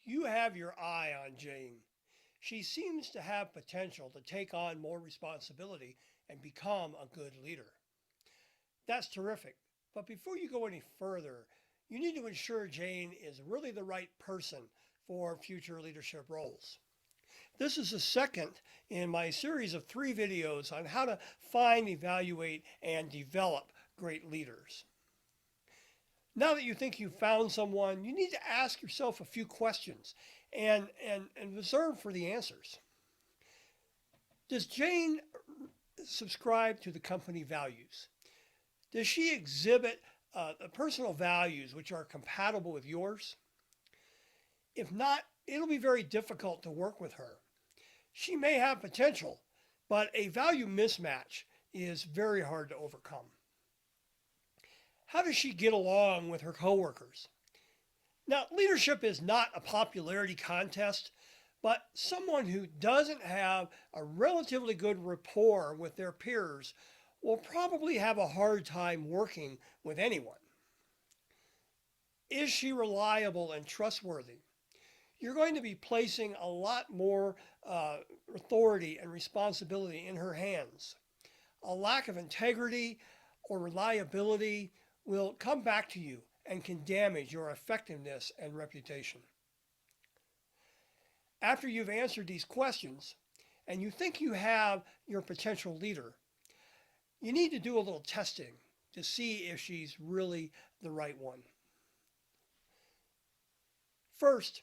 You have your eye on Jane. She seems to have potential to take on more responsibility and become a good leader. That's terrific. But before you go any further, you need to ensure Jane is really the right person for future leadership roles. This is the second in my series of 3 videos on how to find, evaluate, and develop great leaders. Now that you think you've found someone, you need to ask yourself a few questions and observe for the answers. Does Jane subscribe to the company values? Does she exhibit personal values which are compatible with yours? If not, it'll be very difficult to work with her. She may have potential, but a value mismatch is very hard to overcome. How does she get along with her coworkers? Now, leadership is not a popularity contest, but someone who doesn't have a relatively good rapport with their peers will probably have a hard time working with anyone. Is she reliable and trustworthy? You're going to be placing a lot more authority and responsibility in her hands. A lack of integrity or reliability will come back to you and can damage your effectiveness and reputation. After you've answered these questions and you think you have your potential leader, you need to do a little testing to see if she's really the right one. First,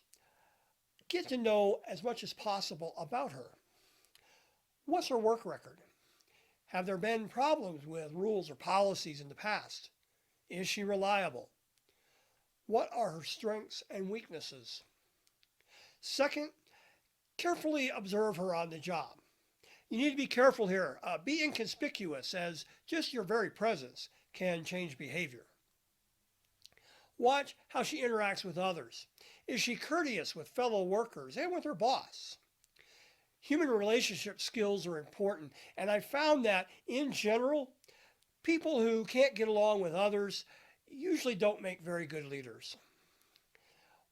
get to know as much as possible about her. What's her work record? Have there been problems with rules or policies in the past? Is she reliable? What are her strengths and weaknesses? Second, carefully observe her on the job. You need to be careful here. Be inconspicuous, as just your very presence can change behavior. Watch how she interacts with others. Is she courteous with fellow workers and with her boss? Human relationship skills are important, and I found that in general, people who can't get along with others usually don't make very good leaders.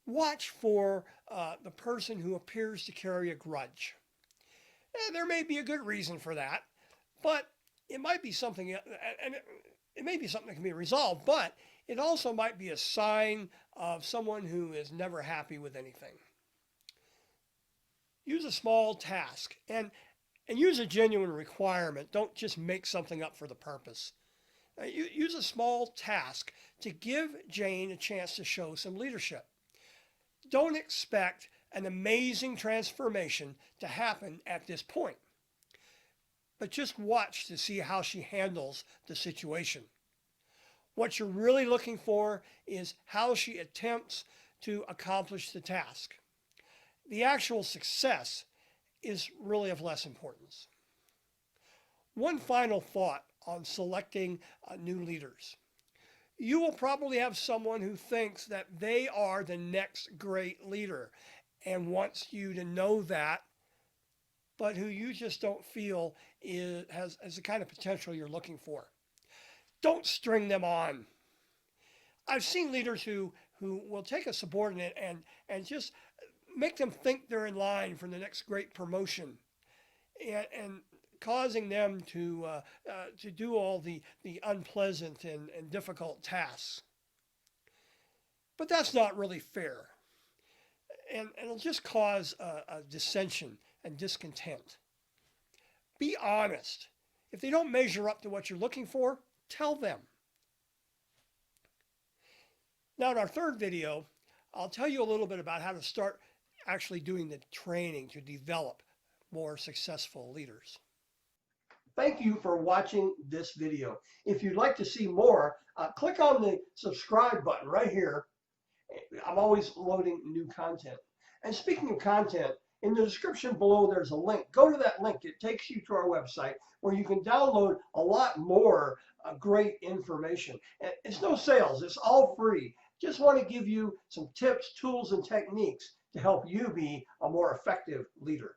Watch for the person who appears to carry a grudge. There may be a good reason for that, but it might be something, and it may be something that can be resolved, but it also might be a sign of someone who is never happy with anything. Use a small task and use a genuine requirement. Don't just make something up for the purpose. Use a small task to give Jane a chance to show some leadership. Don't expect an amazing transformation to happen at this point, but just watch to see how she handles the situation. What you're really looking for is how she attempts to accomplish the task. The actual success is really of less importance. One final thought on selecting new leaders. You will probably have someone who thinks that they are the next great leader and wants you to know that, but who you just don't feel has the kind of potential you're looking for. Don't string them on. I've seen leaders who will take a subordinate and just make them think they're in line for the next great promotion and causing them to do all the unpleasant and difficult tasks. But that's not really fair. And it'll just cause a dissension and discontent. Be honest. If they don't measure up to what you're looking for, tell them. Now, in our third video, I'll tell you a little bit about how to start actually doing the training to develop more successful leaders. Thank you for watching this video. If you'd like to see more, click on the subscribe button right here. I'm always loading new content. And speaking of content, in the description below there's a link. Go to that link. It takes you to our website where you can download a lot more great information. And it's no sales. It's all free. Just want to give you some tips, tools, and techniques to help you be a more effective leader.